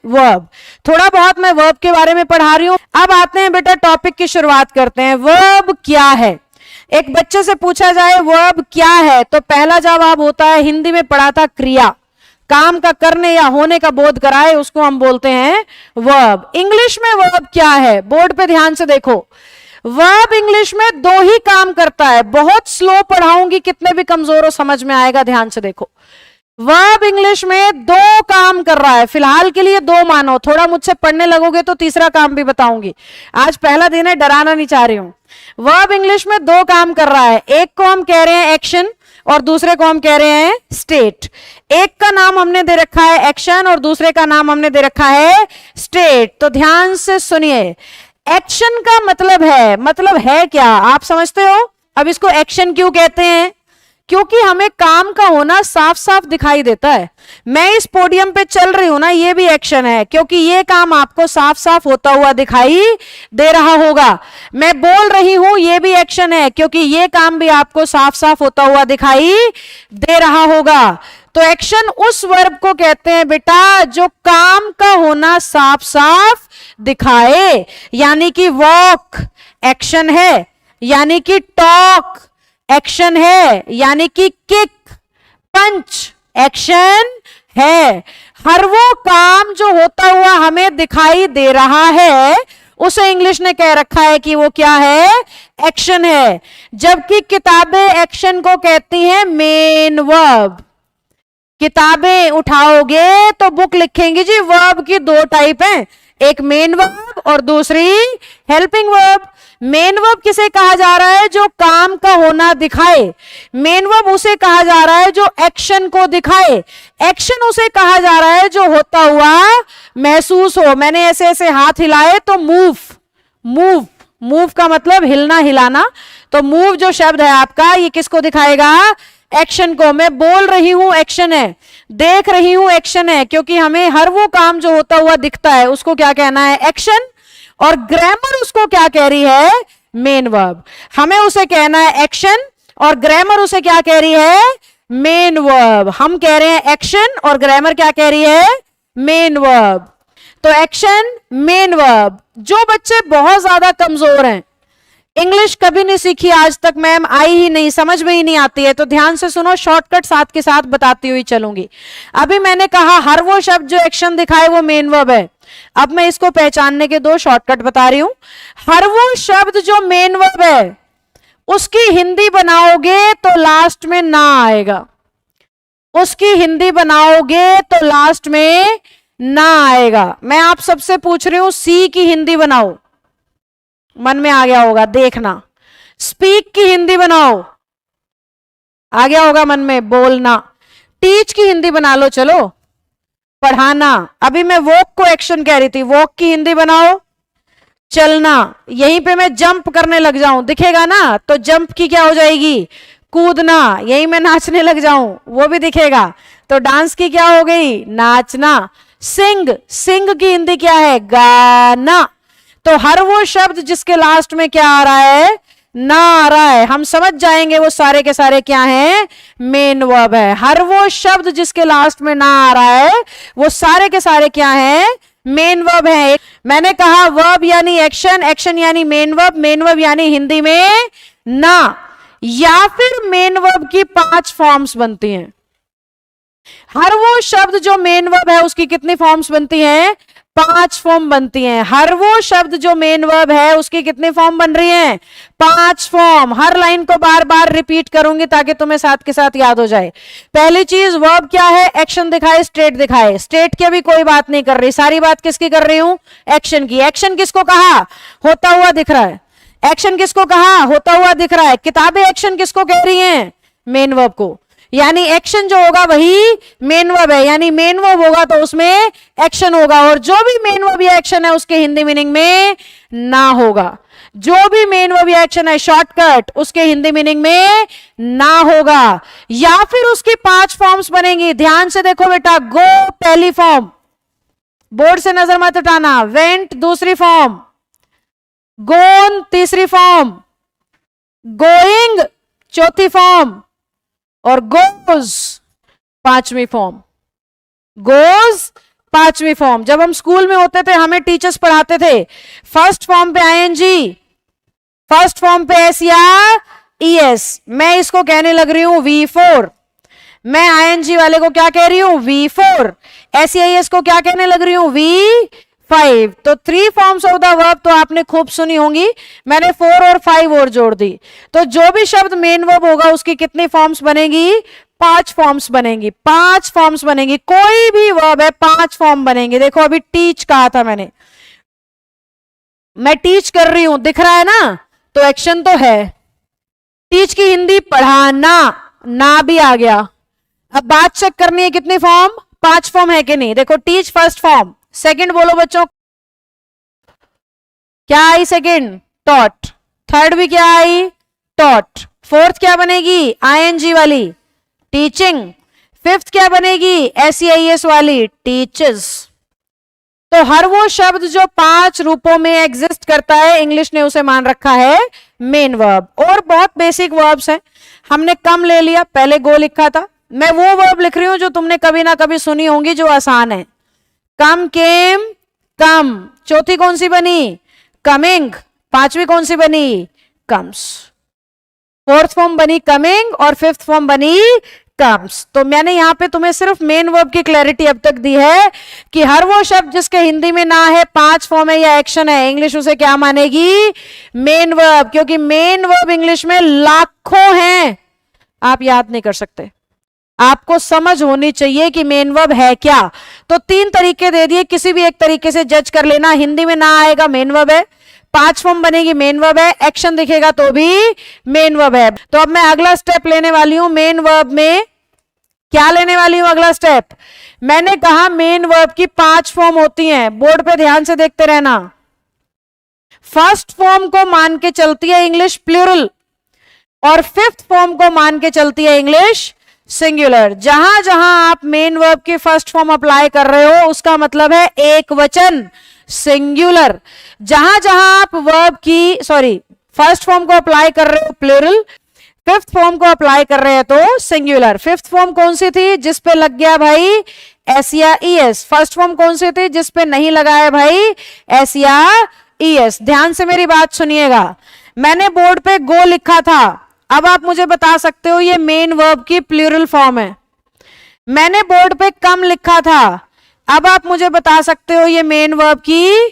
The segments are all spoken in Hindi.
वर्ब। थोड़ा बहुत मैं वर्ब के बारे में पढ़ा रही हूं। अब आते हैं बेटा टॉपिक की शुरुआत करते हैं। वर्ब क्या है? एक बच्चे से पूछा जाए वर्ब क्या है तो पहला जवाब होता है, हिंदी में पढ़ा था, क्रिया, काम का करने या होने का बोध कराए, उसको हम बोलते हैं वर्ब। इंग्लिश में वर्ब क्या है? बोर्ड पे ध्यान से देखो। वर्ब इंग्लिश में दो ही काम करता है। बहुत स्लो पढ़ाऊंगी, कितने भी कमजोर हो समझ में आएगा, ध्यान से देखो। वर्ब इंग्लिश में दो काम कर रहा है, फिलहाल के लिए दो मानो, थोड़ा मुझसे पढ़ने लगोगे तो तीसरा काम भी बताऊंगी। आज पहला दिन है, डराना नहीं चाह रही हूं। वर्ब इंग्लिश में दो काम कर रहा है, एक को हम कह रहे हैं एक्शन और दूसरे को हम कह रहे हैं स्टेट। एक का नाम हमने दे रखा है एक्शन और दूसरे का नाम हमने दे रखा है स्टेट। तो ध्यान से सुनिए, एक्शन का मतलब है क्या आप समझते हो? अब इसको एक्शन क्यों कहते हैं? क्योंकि हमें काम का होना साफ साफ दिखाई देता है। मैं इस पोडियम पे चल रही हूं ना, ये भी एक्शन है, क्योंकि ये काम आपको साफ साफ होता हुआ दिखाई दे रहा होगा। मैं बोल रही हूं, ये भी एक्शन है, क्योंकि ये काम भी आपको साफ साफ होता हुआ दिखाई दे रहा होगा। तो एक्शन उस वर्ब को कहते हैं बेटा जो काम का होना साफ साफ दिखाए, यानी कि वॉक एक्शन है, यानी कि टॉक एक्शन है, यानी कि किक, पंच एक्शन है। हर वो काम जो होता हुआ हमें दिखाई दे रहा है उसे इंग्लिश ने कह रखा है कि वो क्या है? एक्शन है। जबकि किताबें एक्शन को कहती हैं मेन वर्ब। किताबें उठाओगे तो बुक लिखेंगे जी, वर्ब की दो टाइप हैं, एक मेन वर्ब और दूसरी हेल्पिंग वर्ब। मेन वर्ब किसे कहा जा रहा है? जो काम का होना दिखाए। मेन वर्ब उसे कहा जा रहा है जो एक्शन को दिखाए। एक्शन उसे कहा जा रहा है जो होता हुआ महसूस हो। मैंने ऐसे ऐसे हाथ हिलाए तो मूव, मूव, मूव का मतलब हिलना हिलाना। तो मूव जो शब्द है आपका, ये किसको दिखाएगा? एक्शन को। मैं बोल रही हूं एक्शन है, देख रही हूं एक्शन है, क्योंकि हमें हर वो काम जो होता हुआ दिखता है उसको क्या कहना है? एक्शन। और ग्रामर उसको क्या कह रही है? Main verb. हमें उसे कहना है एक्शन और ग्रामर उसे क्या कह रही है? Main verb. हम कह रहे हैं एक्शन और ग्रामर क्या कह रही है? Main verb. तो एक्शन, मेन वर्ब। जो बच्चे बहुत ज्यादा कमजोर हैं, इंग्लिश कभी नहीं सीखी आज तक, मैम आई ही नहीं, समझ में ही नहीं आती है, तो ध्यान से सुनो, शॉर्टकट साथ के साथ बताती हुई चलूंगी। अभी मैंने कहा हर वो शब्द जो एक्शन दिखाए वो मेन वर्ब है। अब मैं इसको पहचानने के दो शॉर्टकट बता रही हूं। हर वो शब्द जो मेन वर्ब है उसकी हिंदी बनाओगे तो लास्ट में ना आएगा। उसकी हिंदी बनाओगे तो लास्ट में ना आएगा। मैं आप सबसे पूछ रही हूं, सी की हिंदी बनाओ, मन में आ गया होगा, देखना। स्पीक की हिंदी बनाओ, आ गया होगा मन में, बोलना। टीच की हिंदी बना लो, चलो, पढ़ाना। अभी मैं वॉक को एक्शन कह रही थी, वॉक की हिंदी बनाओ, चलना। यहीं पे मैं जंप करने लग जाऊं, दिखेगा ना, तो जंप की क्या हो जाएगी? कूदना। यहीं मैं नाचने लग जाऊं, वो भी दिखेगा, तो डांस की क्या हो गई? नाचना। सिंग, सिंग की हिंदी क्या है? गाना। तो हर वो शब्द जिसके लास्ट में क्या आ रहा है? ना आ रहा है, हम समझ जाएंगे वो सारे के सारे क्या हैं? मेन वर्ब है। हर वो शब्द जिसके लास्ट में ना आ रहा है वो सारे के सारे क्या हैं? मेन वर्ब है। मैंने कहा वर्ब यानी एक्शन, एक्शन यानी मेन वर्ब, मेन वर्ब यानी हिंदी में ना, या फिर मेन वर्ब की 5 फॉर्म्स बनती हैं। हर वो शब्द जो मेन वर्ब है उसकी कितनी फॉर्म्स बनती हैं? 5 फॉर्म बनती हैं। हर वो शब्द जो मेन वर्ब है उसकी कितनी फॉर्म बन रही हैं? 5 फॉर्म। हर लाइन को बार बार रिपीट करूंगी ताकि तुम्हें साथ के साथ याद हो जाए। पहली चीज, वर्ब क्या है? एक्शन दिखाए, स्टेट दिखाए। स्टेट की भी कोई बात नहीं कर रही, सारी बात किसकी कर रही हूं? एक्शन की। एक्शन किसको कहा? होता हुआ दिख रहा है। एक्शन किसको कहा? होता हुआ दिख रहा है। किताबें एक्शन किसको कह रही हैं? मेन वर्ब को। यानी एक्शन जो होगा वही मेन वर्ब है, यानी मेन वर्ब होगा तो उसमें एक्शन होगा, और जो भी मेन वर्ब या एक्शन है उसके हिंदी मीनिंग में ना होगा। जो भी मेन वर्ब या एक्शन है, शॉर्टकट, उसके हिंदी मीनिंग में ना होगा। या फिर उसकी 5 फॉर्म्स बनेंगी। ध्यान से देखो बेटा, गो पहली फॉर्म, बोर्ड से नजर मत हटाना। वेंट दूसरी फॉर्म, गोन तीसरी फॉर्म, गोइंग चौथी फॉर्म, और गोज 5वीं फॉर्म। गोज पांचवी फॉर्म। जब हम स्कूल में होते थे हमें टीचर्स पढ़ाते थे फर्स्ट फॉर्म पे आईएनजी, फर्स्ट फॉर्म पे एस या ईएस। मैं इसको कहने लग रही हूं V4। मैं आईएनजी वाले को क्या कह रही हूं V4, एस या ईएस को क्या कहने लग रही हूं V5। तो 3 फॉर्म्स ऑफ द वर्ब तो आपने खूब सुनी होंगी, मैंने 4 और 5 और जोड़ दी। तो जो भी शब्द मेन वर्ब होगा उसकी कितनी फॉर्म्स बनेगी, 5 फॉर्म्स बनेंगी, 5 फॉर्म्स बनेंगी। कोई भी वर्ब है 5 फॉर्म बनेंगे। देखो अभी टीच कहा था मैंने, मैं टीच कर रही हूं, दिख रहा है ना, तो एक्शन तो है। टीच की हिंदी पढ़ाना, ना भी आ गया। अब बात चेक करनी है कितनी फॉर्म, 5 फॉर्म है कि नहीं। देखो टीच फर्स्ट फॉर्म, सेकंड बोलो बच्चों, क्या आई सेकंड, टॉट। थर्ड भी क्या आई, टॉट। फोर्थ क्या बनेगी, आईएनजी वाली, टीचिंग। फिफ्थ क्या बनेगी, एसईआईएस वाली, टीचर्स। तो हर वो शब्द जो 5 रूपों में एग्जिस्ट करता है इंग्लिश ने उसे मान रखा है मेन वर्ब। और बहुत बेसिक वर्ब्स हैं, हमने कम ले लिया, पहले गो लिखा था, मैं वो वर्ब लिख रही हूं जो तुमने कभी ना कभी सुनी होंगी, जो आसान है। कम, केम, कम। चौथी कौन सी बनी, कमिंग। पांचवी कौन सी बनी, कम्स। फोर्थ फॉर्म बनी कमिंग और फिफ्थ फॉर्म बनी कम्स। तो मैंने यहां पे तुम्हें सिर्फ मेन वर्ब की क्लैरिटी अब तक दी है कि हर वो शब्द जिसके हिंदी में ना है, 5 फॉर्म है या एक्शन है, इंग्लिश उसे क्या मानेगी, मेन वर्ब। क्योंकि मेन वर्ब इंग्लिश में लाखों हैं, आप याद नहीं कर सकते। आपको समझ होनी चाहिए कि मेन वर्ब है क्या। तो 3 तरीके दे दिए, किसी भी एक तरीके से जज कर लेना। हिंदी में ना आएगा मेन वर्ब है, 5 फॉर्म बनेगी मेन वर्ब है, एक्शन दिखेगा तो भी मेन वर्ब है। तो अब मैं अगला स्टेप लेने वाली हूं मेन वर्ब में। क्या लेने वाली हूं अगला स्टेप, मैंने कहा मेन वर्ब की 5 फॉर्म होती हैं, बोर्ड पे ध्यान से देखते रहना। फर्स्ट फॉर्म को मान के चलती है इंग्लिश प्लूरल, और फिफ्थ फॉर्म को मान के चलती है इंग्लिश सिंगुलर। जहां जहां आप मेन वर्ब की फर्स्ट फॉर्म अप्लाई कर रहे हो उसका मतलब है एक वचन, सिंगुलर। जहां जहां आप वर्ब की फर्स्ट फॉर्म को अप्लाई कर रहे हो प्लूरल, फिफ्थ फॉर्म को अप्लाई कर रहे हैं तो सिंगुलर। फिफ्थ फॉर्म कौन सी थी, जिस पे लग गया भाई एस या ईएस। फर्स्ट फॉर्म कौन सी थी, जिस पे नहीं लगा है भाई एस या ईएस। ध्यान से मेरी बात सुनिएगा, मैंने बोर्ड पे गो लिखा था, अब आप मुझे बता सकते हो ये मेन वर्ब की प्लूरल फॉर्म है। मैंने बोर्ड पे कम लिखा था, अब आप मुझे बता सकते हो ये मेन वर्ब की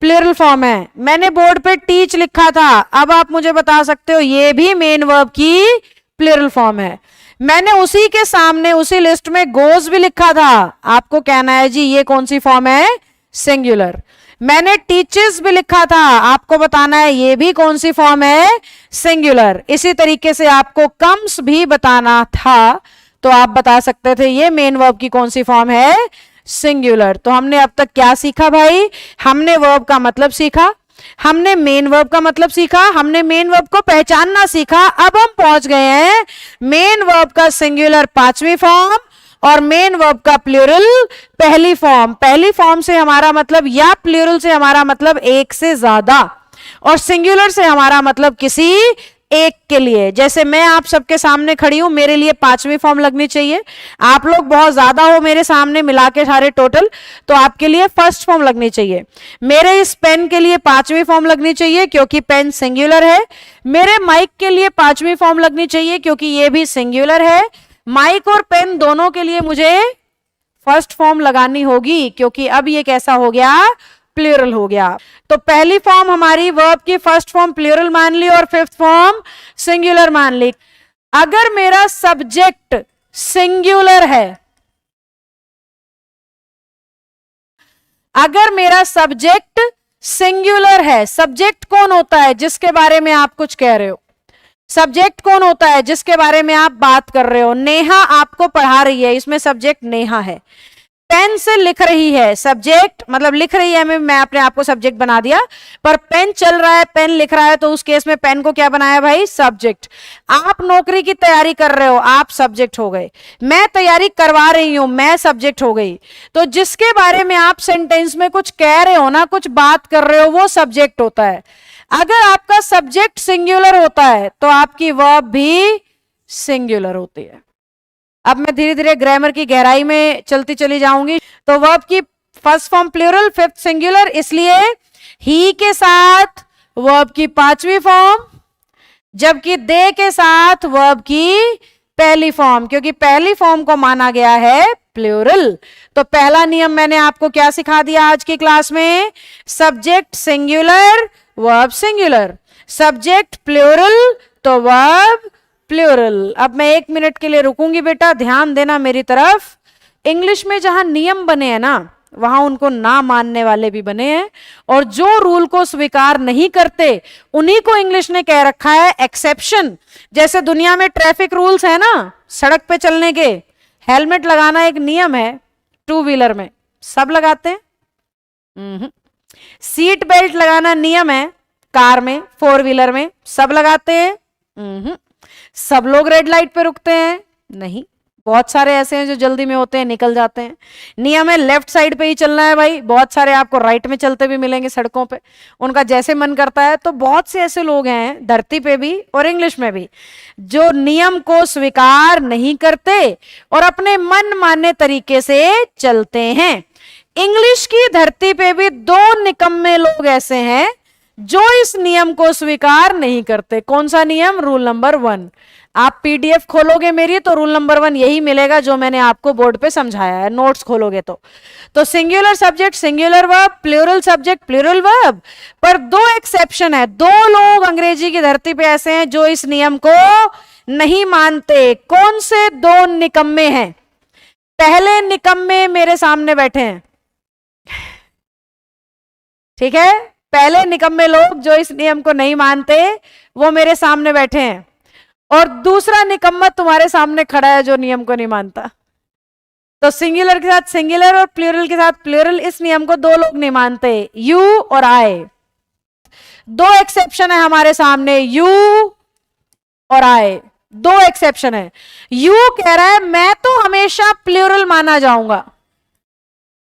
प्लूरल फॉर्म है। मैंने बोर्ड पे टीच लिखा था, अब आप मुझे बता सकते हो ये भी मेन वर्ब की प्लूरल फॉर्म है। मैंने उसी के सामने उसी लिस्ट में गोज भी लिखा था, आपको कहना है जी ये कौन सी फॉर्म है, सिंगुलर। मैंने टीचर्स भी लिखा था, आपको बताना है ये भी कौन सी फॉर्म है, सिंगुलर। इसी तरीके से आपको कम्स भी बताना था, तो आप बता सकते थे ये मेन वर्ब की कौन सी फॉर्म है, सिंगुलर। तो हमने अब तक क्या सीखा भाई, हमने वर्ब का मतलब सीखा, हमने मेन वर्ब का मतलब सीखा, हमने मेन वर्ब को पहचानना सीखा। अब हम पहुंच गए हैं मेन वर्ब का सिंगुलर 5वीं फॉर्म और मेन वर्ब का प्लूरल पहली फॉर्म। पहली फॉर्म से हमारा मतलब, या प्लूरल से हमारा मतलब एक से ज्यादा, और सिंगुलर से हमारा मतलब किसी एक के लिए। जैसे मैं आप सबके सामने खड़ी हूं, मेरे लिए 5वीं फॉर्म लगनी चाहिए। आप लोग बहुत ज्यादा हो मेरे सामने मिला के सारे टोटल, तो आपके लिए फर्स्ट फॉर्म लगनी चाहिए। मेरे इस पेन के लिए 5वीं फॉर्म लगनी चाहिए क्योंकि पेन सिंगुलर है। मेरे माइक के लिए 5वीं फॉर्म लगनी चाहिए क्योंकि ये भी सिंगुलर है। माइक और पेन दोनों के लिए मुझे फर्स्ट फॉर्म लगानी होगी क्योंकि अब ये कैसा हो गया, प्लूरल हो गया। तो पहली फॉर्म हमारी वर्ब की फर्स्ट फॉर्म प्लूरल मान ली और फिफ्थ फॉर्म सिंगुलर मान ली। अगर मेरा सब्जेक्ट सिंगुलर है, अगर मेरा सब्जेक्ट सिंगुलर है, सब्जेक्ट कौन होता है जिसके बारे में आप कुछ कह रहे हो, सब्जेक्ट कौन होता है जिसके बारे में आप बात कर रहे हो। नेहा आपको पढ़ा रही है, इसमें सब्जेक्ट नेहा है। पेन से लिख रही है, सब्जेक्ट मतलब लिख रही है, मैं अपने आप को सब्जेक्ट बना दिया, पर पेन चल रहा है, पेन लिख रहा है, तो उस केस में पेन को क्या बनाया भाई, सब्जेक्ट। आप नौकरी की तैयारी कर रहे हो, आप सब्जेक्ट हो गए। मैं तैयारी करवा रही हूं, मैं सब्जेक्ट हो गई। तो जिसके बारे में आप सेंटेंस में कुछ कह रहे हो ना, कुछ बात कर रहे हो, वो सब्जेक्ट होता है। अगर आपका सब्जेक्ट सिंगुलर होता है तो आपकी वर्ब भी सिंगुलर होती है। अब मैं धीरे धीरे ग्रामर की गहराई में चलती चली जाऊंगी। तो वर्ब की first form plural, fifth singular, इसलिए ही के साथ वर्ब की पांचवी फॉर्म, जबकि दे के साथ वर्ब की पहली फॉर्म, क्योंकि पहली फॉर्म को माना गया है प्लूरल। तो पहला नियम मैंने आपको क्या सिखा दिया आज की क्लास में? Subject singular, verb singular, subject plural तो वर्ब प्लूरल। अब मैं 1 मिनट के लिए रुकूंगी बेटा, ध्यान देना मेरी तरफ। इंग्लिश में जहां नियम बने हैं ना, वहां उनको ना मानने वाले भी बने हैं, और जो रूल को स्वीकार नहीं करते उन्हीं को इंग्लिश ने कह रखा है एक्सेप्शन। जैसे दुनिया में ट्रैफिक रूल्स है ना, सड़क पे चलने के, हेलमेट लगाना एक नियम है, 2 व्हीलर में सब लगाते हैं। सीट बेल्ट लगाना नियम है, कार में, 4 व्हीलर में सब लगाते हैं। सब लोग रेड लाइट पे रुकते हैं? नहीं, बहुत सारे ऐसे हैं जो जल्दी में होते हैं, निकल जाते हैं। नियम है लेफ्ट साइड पे ही चलना है भाई, बहुत सारे आपको राइट में चलते भी मिलेंगे सड़कों पे, उनका जैसे मन करता है। तो बहुत से ऐसे लोग हैं धरती पे भी और इंग्लिश में भी जो नियम को स्वीकार नहीं करते और अपने मन माने तरीके से चलते हैं। इंग्लिश की धरती पे भी 2 निकम्मे लोग ऐसे हैं जो इस नियम को स्वीकार नहीं करते। कौन सा नियम? Rule number 1। आप पीडीएफ खोलोगे मेरी तो रूल नंबर 1 यही मिलेगा जो मैंने आपको बोर्ड पे समझाया है, नोट्स खोलोगे तो singular subject singular verb, plural subject plural verb. पर 2 एक्सेप्शन है, 2 लोग अंग्रेजी की धरती पे ऐसे हैं जो इस नियम को नहीं मानते। कौन से 2 निकम्मे हैं? पहले निकम्मे मेरे सामने बैठे हैं, ठीक है? पहले निकम्मे लोग जो इस नियम को नहीं मानते वो मेरे सामने बैठे हैं, और दूसरा निकम्मा तुम्हारे सामने खड़ा है जो नियम को नहीं मानता। तो सिंगुलर के साथ सिंगुलर और प्लूरल के साथ प्लूरल, इस नियम को 2 लोग नहीं मानते, यू और आई। 2 एक्सेप्शन है हमारे सामने, यू और आई, 2 एक्सेप्शन है। यू कह रहा है मैं तो हमेशा प्लूरल माना जाऊंगा,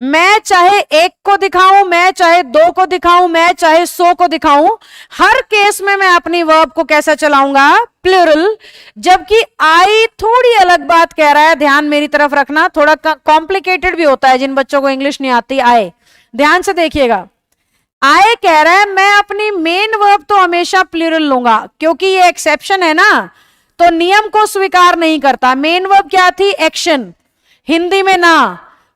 मैं चाहे 1 को दिखाऊं, मैं चाहे 2 को दिखाऊं, मैं चाहे 100 को दिखाऊं, हर केस में मैं अपनी वर्ब को कैसा चलाऊंगा? प्लूरल। जबकि आई थोड़ी अलग बात कह रहा है, ध्यान मेरी तरफ रखना, थोड़ा कॉम्प्लिकेटेड भी होता है जिन बच्चों को इंग्लिश नहीं आती। आए ध्यान से देखिएगा, आए कह रहा है मैं अपनी मेन वर्ब तो हमेशा प्लूरल लूंगा, क्योंकि ये एक्सेप्शन है ना, तो नियम को स्वीकार नहीं करता। मेन वर्ब क्या थी? एक्शन, हिंदी में ना,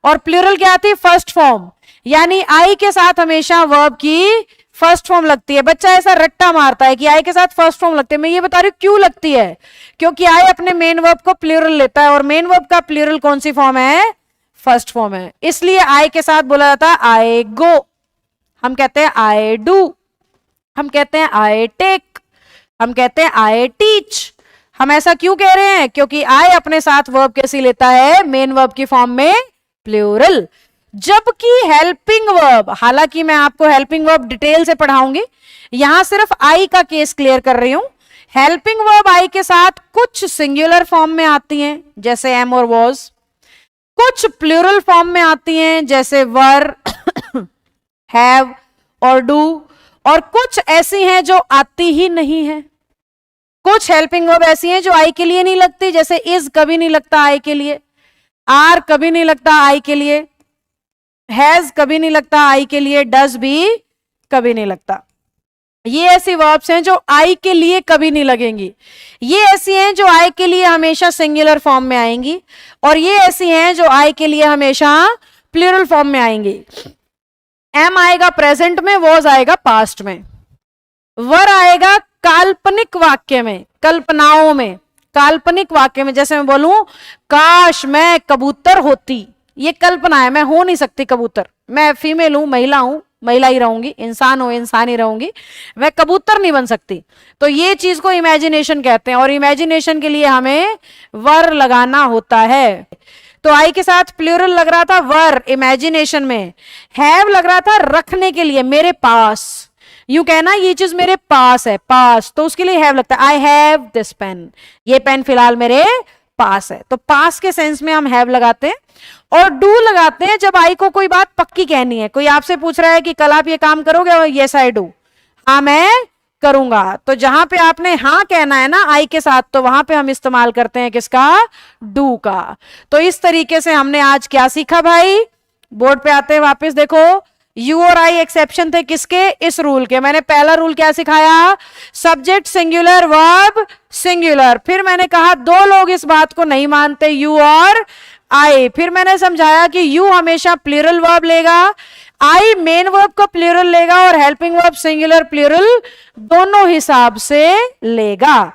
और प्लूरल क्या थी? First form. यानी आई के साथ हमेशा वर्ब की फर्स्ट फॉर्म लगती है। बच्चा ऐसा रट्टा मारता है कि आई के साथ फर्स्ट फॉर्म लगती है, मैं ये बता रही हूं क्यों लगती है, क्योंकि आई अपने मेन वर्ब को प्लूरल लेता है, और मेन वर्ब का प्लूरल कौन सी फॉर्म है? फर्स्ट फॉर्म है। इसलिए आई के साथ बोला जाता है आई गो, हम कहते हैं आई डू, हम कहते हैं आई टेक, हम कहते हैं आई टीच। हम ऐसा क्यों कह रहे हैं? क्योंकि आई अपने साथ वर्ब कैसी लेता है? मेन वर्ब की फॉर्म में प्लूरल। जबकि हेल्पिंग वर्ब, हालांकि मैं आपको हेल्पिंग वर्ब डिटेल से पढ़ाऊंगी, यहां सिर्फ आई का केस क्लियर कर रही हूं। हेल्पिंग वर्ब आई के साथ कुछ सिंगुलर फॉर्म में आती हैं जैसे एम और वॉज, कुछ प्लूरल फॉर्म में आती हैं जैसे वर, हैव और डू, और कुछ ऐसी हैं जो आती ही नहीं है। कुछ हेल्पिंग वर्ब ऐसी हैं जो आई के लिए नहीं लगती, जैसे इज कभी नहीं लगता आई के लिए, आर कभी नहीं लगता आई के लिए, हैज कभी नहीं लगता आई के लिए, डज भी कभी नहीं लगता। ये ऐसी वर्ब्स हैं जो आई के लिए कभी नहीं लगेंगी। ये ऐसी हैं जो आई के लिए हमेशा सिंगुलर फॉर्म में आएंगी, और ये ऐसी हैं जो आई के लिए हमेशा प्लूरल फॉर्म में आएंगी। एम आएगा प्रेजेंट में, वॉज आएगा पास्ट में, वर आएगा काल्पनिक वाक्य में, कल्पनाओं में, काल्पनिक वाक्य में। जैसे मैं बोलूं काश मैं कबूतर होती, ये कल्पना है, मैं हो नहीं सकती कबूतर, मैं फीमेल हूं, महिला हूं, महिला ही रहूंगी, इंसान हो इंसान ही रहूंगी, मैं कबूतर नहीं बन सकती। तो ये चीज को इमेजिनेशन कहते हैं, और इमेजिनेशन के लिए हमें वर लगाना होता है। तो आई के साथ प्लूरल लग रहा था वर इमेजिनेशन में, हैव लग रहा था रखने के लिए, मेरे पास, यूं कहना ये चीज मेरे पास है, पास, तो उसके लिए हैव लगता है। आई हैव दिस पेन, ये पेन फिलहाल मेरे पास है, तो पास के सेंस में हम हैव लगाते हैं। और डू लगाते हैं जब आई को कोई बात पक्की कहनी है, कोई आपसे पूछ रहा है कि कल आप ये काम करोगे, और यस आई डू, हाँ मैं करूंगा, तो जहां पे आपने हाँ कहना है ना आई के साथ, तो वहां पे हम इस्तेमाल करते हैं किसका? डू का। तो इस तरीके से हमने आज क्या सीखा भाई? बोर्ड पे आते हैं वापस, देखो यू और आई एक्सेप्शन थे किसके, इस रूल के। मैंने पहला रूल क्या सिखाया, सब्जेक्ट सिंगुलर वर्ब सिंगुलर। फिर मैंने कहा दो लोग इस बात को नहीं मानते, यू और आई। फिर मैंने समझाया कि यू हमेशा प्लूरल वर्ब लेगा, आई मेन वर्ब को प्लूरल लेगा और हेल्पिंग वर्ब सिंगुलर प्लूरल दोनों हिसाब से लेगा।